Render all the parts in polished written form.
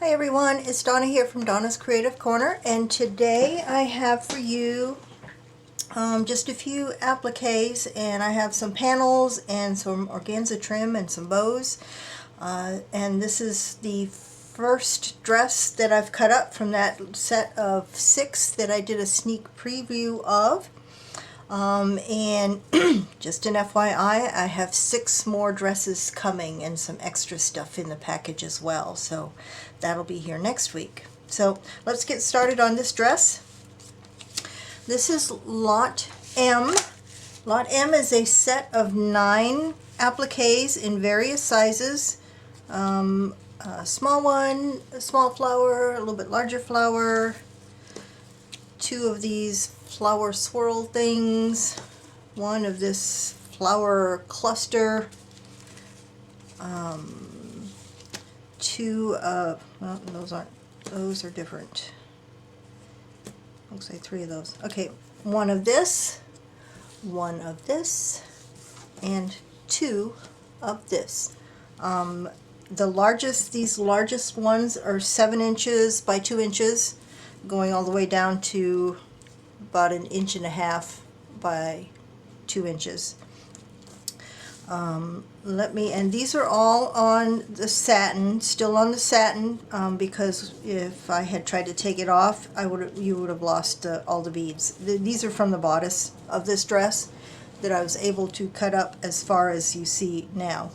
Hi everyone, it's Donna here from Donna's Creative Corner, and today I have for you just a few appliques, and I have some panels and some organza trim and some bows, and this is the first dress that I've cut up from that set of 6 that I did a sneak preview of. And just an FYI, I have 6 more dresses coming and some extra stuff in the package as well, so that'll be here next week. So let's get started on this dress. This is Lot M. Lot M is a set of 9 appliques in various sizes. A small one, a small flower, a little bit larger flower, 2 of these flower swirl things, 1 of this flower cluster, 2 well, those are different. Looks like 3 of those. Okay, 1 of this, 1 of this, and 2 of this. These largest ones are 7 inches by 2 inches, going all the way down to about 1.5 inches by 2 inches. And these are all on the satin, still on the satin, because if I had tried to take it off, you would have lost all the beads. These are from the bodice of this dress that I was able to cut up as far as you see now.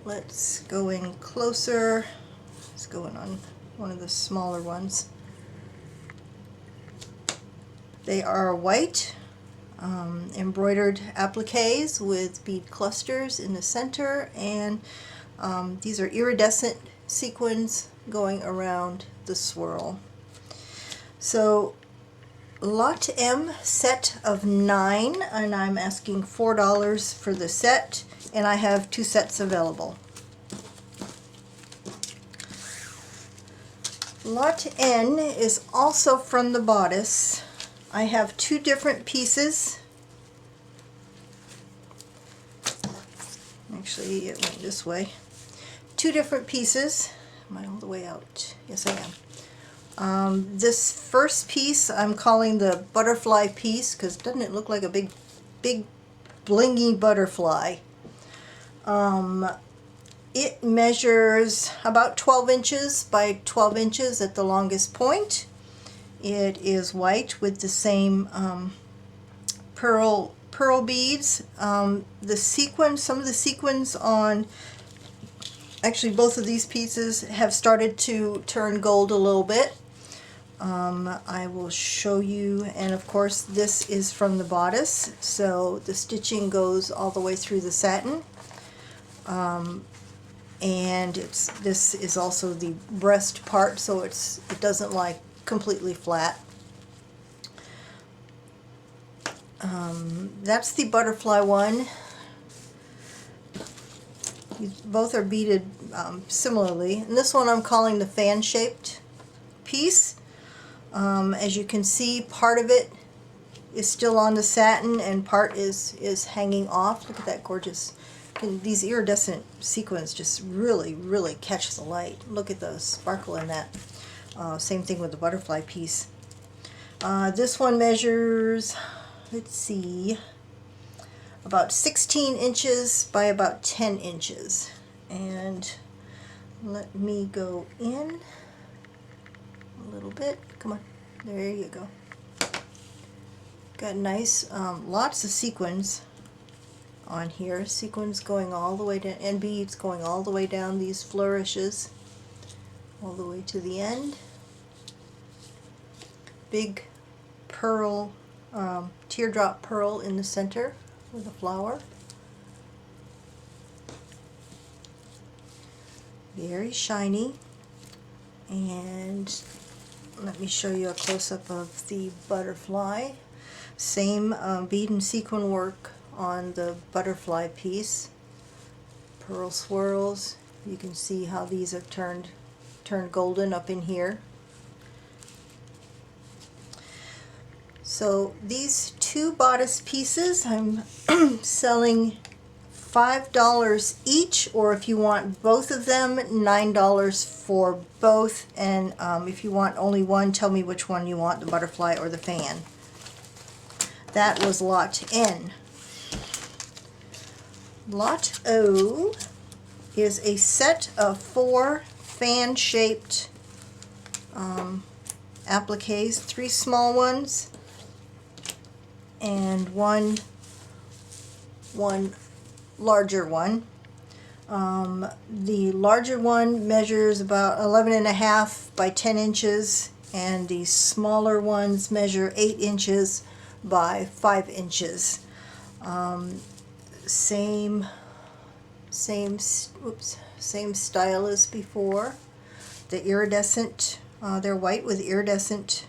Let's go in closer. Let's go in on one of the smaller ones. They are white embroidered appliques with bead clusters in the center, and these are iridescent sequins going around the swirl. So Lot M set of 9, and I'm asking $4 for the set, and I have 2 sets available. Lot N is also from the bodice. I have 2 different pieces. Actually, it went this way. 2 different pieces. Am I all the way out? Yes, I am. This first piece I'm calling the butterfly piece, because doesn't it look like a big blingy butterfly? It measures about 12 inches by 12 inches at the longest point. It is white with the same pearl beads. Some of the sequins on actually both of these pieces have started to turn gold a little bit. I will show you, and of course this is from the bodice, so the stitching goes all the way through the satin. And this is also the breast part, so it doesn't lie completely flat. That's the butterfly one. Both are beaded similarly, and this one I'm calling the fan-shaped piece. As you can see, part of it is still on the satin and part is hanging off. Look at that gorgeous. And these iridescent sequins just really catch the light. Look at the sparkle in that. Same thing with the butterfly piece. This one measures, let's see, about 16 inches by about 10 inches. And let me go in a little bit. Come on, there you go. Got nice, lots of sequins on here. Sequins going all the way down, and beads going all the way down these flourishes, all the way to the end. Big pearl, teardrop pearl in the center with a flower. Very shiny. And let me show you a close-up of the butterfly. Same bead and sequin work on the butterfly piece. Pearl swirls. You can see how these have turned golden up in here. So these 2 bodice pieces I'm selling $5 each, or if you want both of them, $9 for both. And if you want only one, tell me which one you want, the butterfly or the fan. That was lot N. Lot O is a set of 4 fan-shaped appliques, 3 small ones and one larger one. The larger one measures about 11.5 by 10 inches, and the smaller ones measure 8 inches by 5 inches. Same style as before. The iridescent, they're white with iridescent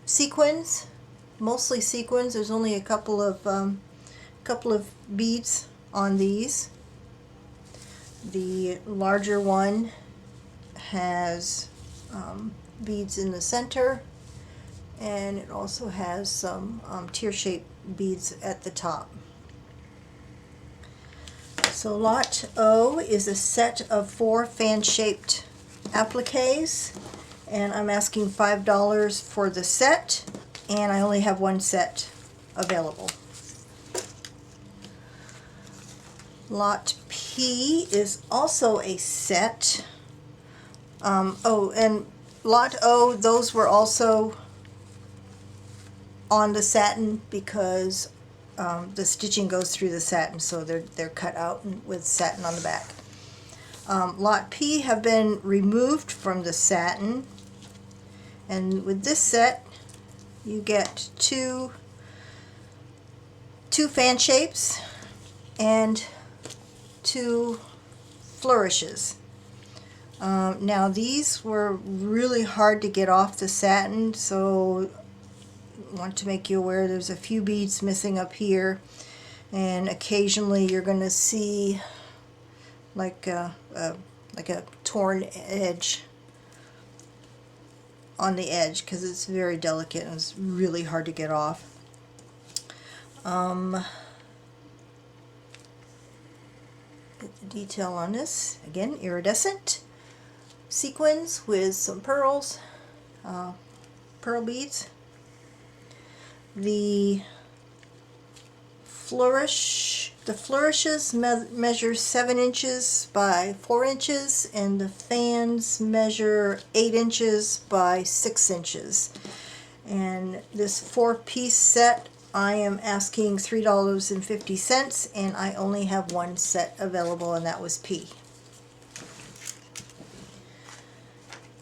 sequins, mostly sequins. There's only a couple of beads on these. The larger one has beads in the center, and it also has some tear-shaped beads at the top. So lot O is a set of 4 fan-shaped appliques, and I'm asking $5 for the set, and I only have one set available. Lot P is also a set. Oh, and lot O, those were also on the satin because the stitching goes through the satin, so they're cut out with satin on the back. Lot P have been removed from the satin, and with this set you get two fan shapes and 2 flourishes. Now these were really hard to get off the satin, so I want to make you aware there's a few beads missing up here, and occasionally you're going to see like a torn edge on the edge because it's very delicate and it's really hard to get off. Get the detail on this. Again, iridescent sequins with some pearls, pearl beads. The flourishes measure 7 inches by 4 inches, and the fans measure 8 inches by 6 inches. And this 4-piece set, I am asking $3.50, and I only have one set available, and that was P.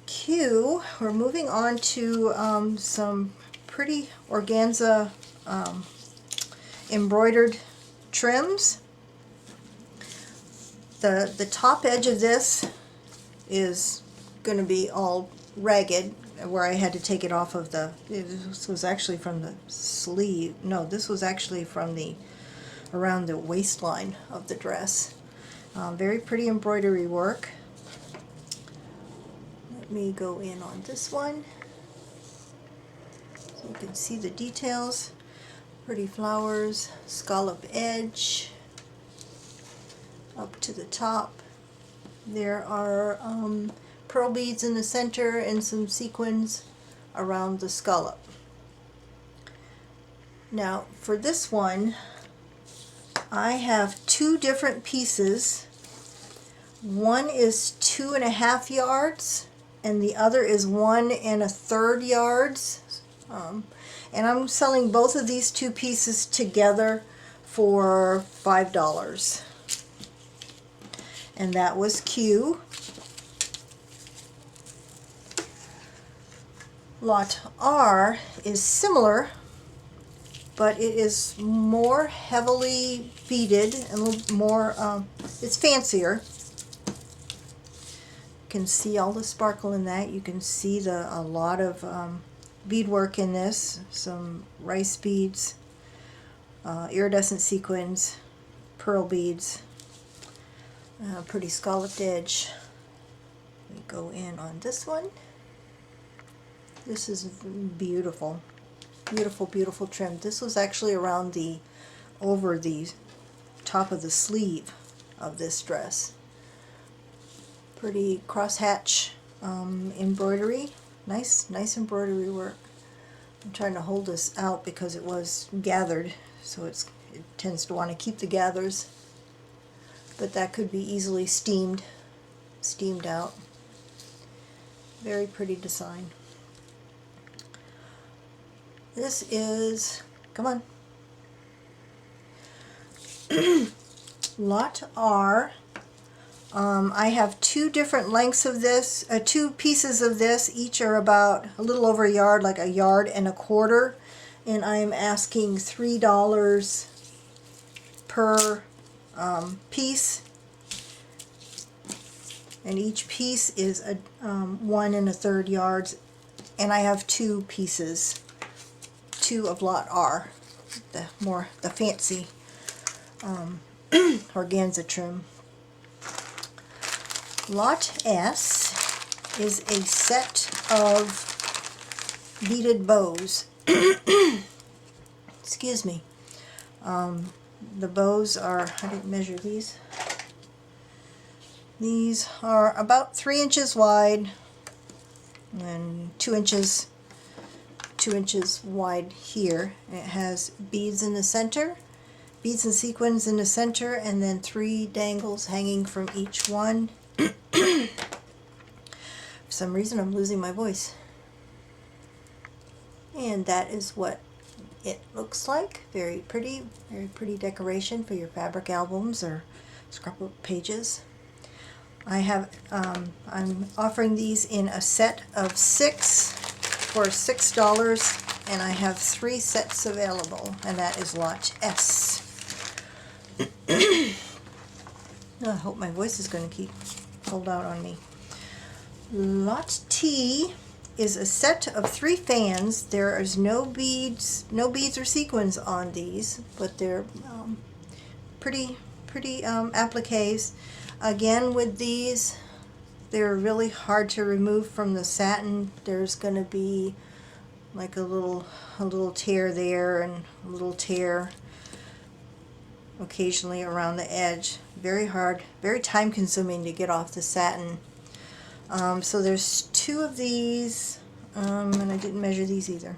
Q, we're moving on to some pretty organza embroidered trims. The top edge of this is going to be all ragged, where I had to take it off of this was actually from the sleeve. No, this was actually from around the waistline of the dress. Very pretty embroidery work. Let me go in on this one so you can see the details. Pretty flowers, scallop edge up to the top. There are pearl beads in the center and some sequins around the scallop. Now for this one, I have 2 different pieces. One is 2.5 yards and the other is 1 1/3 yards. And I'm selling both of these 2 pieces together for $5. And that was Q. Lot R is similar, but it is more heavily beaded and a little more, it's fancier. You can see all the sparkle in that. You can see a lot of beadwork in this, some rice beads, iridescent sequins, pearl beads, pretty scalloped edge. We go in on this one. This is beautiful, beautiful, beautiful trim. This was actually around over the top of the sleeve of this dress. Pretty crosshatch embroidery. Nice embroidery work. I'm trying to hold this out because it was gathered, so it tends to want to keep the gathers, but that could be easily steamed out. Very pretty design. This is, come on, Lot R. I have two different lengths of this, two pieces of this. Each are about a little over a yard, like 1.25 yards, and I'm asking $3 per piece. And each piece is 1 1/3 yards, and I have two pieces, two of Lot R, the fancy organza trim. Lot S is a set of beaded bows. Excuse me. The bows are, I didn't measure these. These are about 3 inches wide and 2 inches wide here. It has beads in the center, beads and sequins in the center, and then 3 dangles hanging from each one. For some reason I'm losing my voice. And that is what it looks like. Very pretty decoration for your fabric albums or scrapbook pages. I'm offering these in a set of 6 for $6, and I have 3 sets available, and that is Lot S. I hope my voice is going to keep hold out on me. Lot T is a set of 3 fans. There is no beads or sequins on these, but they're pretty appliques. Again, with these, they're really hard to remove from the satin. There's going to be like a little tear there and a little tear occasionally around the edge. Very hard, very time consuming to get off the satin. So there's 2 of these, and I didn't measure these either.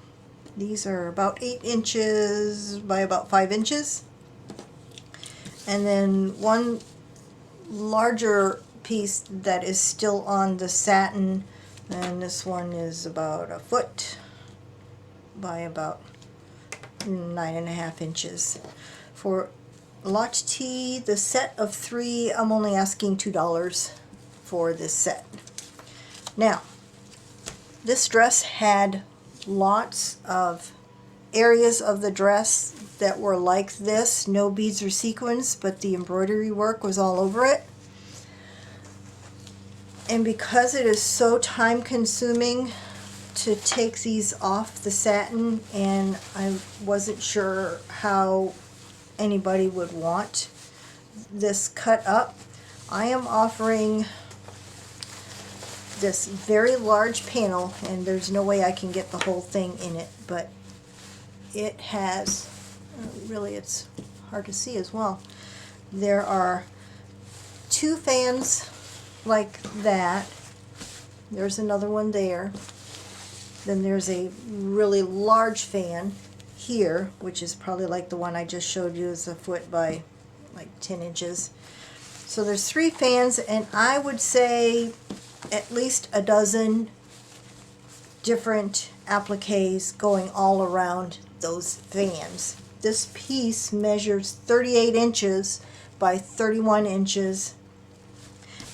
These are about 8 inches by about 5 inches. And then one larger piece that is still on the satin, and this one is about 1 foot by about 9.5 inches. For Lot T, the set of 3, I'm only asking $2 for this set. Now, this dress had lots of areas of the dress that were like this, no beads or sequins, but the embroidery work was all over it. And because it is so time consuming to take these off the satin, and I wasn't sure how anybody would want this cut up, I am offering this very large panel, and there's no way I can get the whole thing in it, but it has, really it's hard to see as well. There are 2 fans like that. There's another one there. Then there's a really large fan here, which is probably like the one I just showed you, is 1 foot by like 10 inches. So there's 3 fans, and I would say at least a dozen different appliques going all around those fans. This piece measures 38 inches by 31 inches,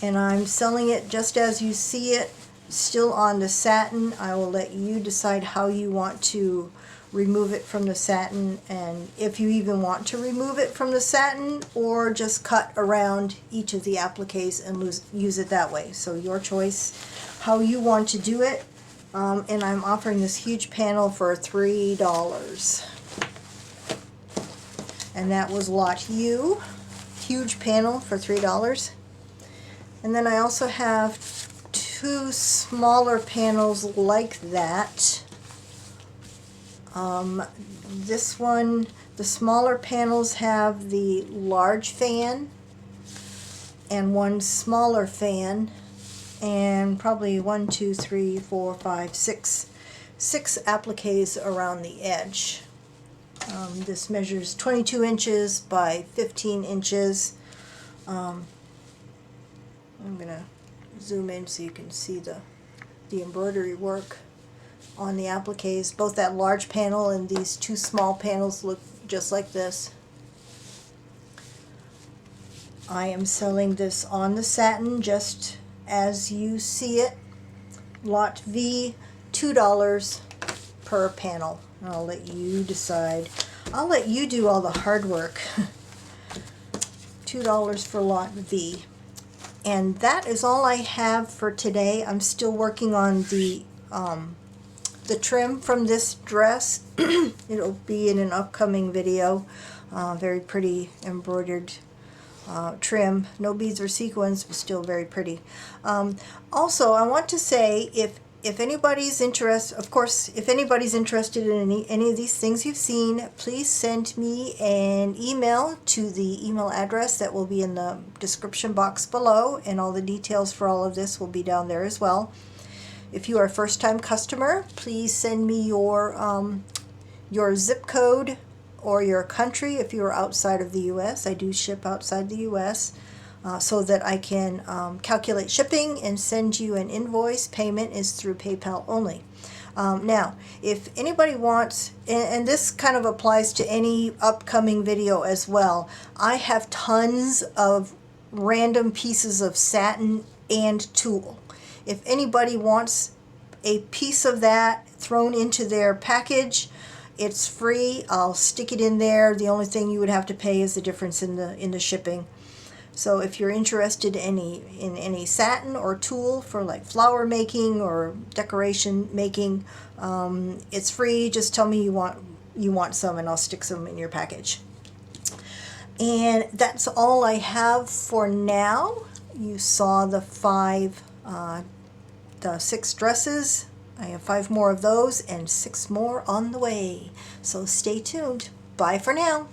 and I'm selling it just as you see it, still on the satin. I will let you decide how you want to remove it from the satin, and if you even want to remove it from the satin or just cut around each of the appliques and use it that way. So your choice how you want to do it. And I'm offering this huge panel for $3. And that was Lot U, huge panel for $3. And then I also have 2 smaller panels like that. This one, The smaller panels have the large fan and one smaller fan, and probably 1, 2, 3, 4, 5, 6 appliques around the edge. This measures 22 inches by 15 inches. I'm going to zoom in so you can see the embroidery work on the appliques. Both that large panel and these two small panels look just like this. I am selling this on the satin just as you see it. Lot V, $2 per panel. I'll let you decide. I'll let you do all the hard work. $2 for lot V. And that is all I have for today. I'm still working on the trim from this dress. It'll be in an upcoming video. Very pretty embroidered trim. No beads or sequins, but still very pretty. Also, I want to say, if anybody's interested, of course, if anybody's interested in any of these things you've seen, please send me an email to the email address that will be in the description box below, and all the details for all of this will be down there as well. If you are a first-time customer, please send me your zip code or your country if you are outside of the U.S. I do ship outside the U.S. So that I can calculate shipping and send you an invoice. Payment is through PayPal only. Now, if anybody wants, and this kind of applies to any upcoming video as well, I have tons of random pieces of satin and tulle. If anybody wants a piece of that thrown into their package, it's free. I'll stick it in there. The only thing you would have to pay is the difference in the shipping. So if you're interested in any satin or tulle for like flower making or decoration making, it's free. Just tell me you want some, and I'll stick some in your package. And that's all I have for now. You saw the 6 dresses. I have 5 more of those and 6 more on the way. So stay tuned. Bye for now.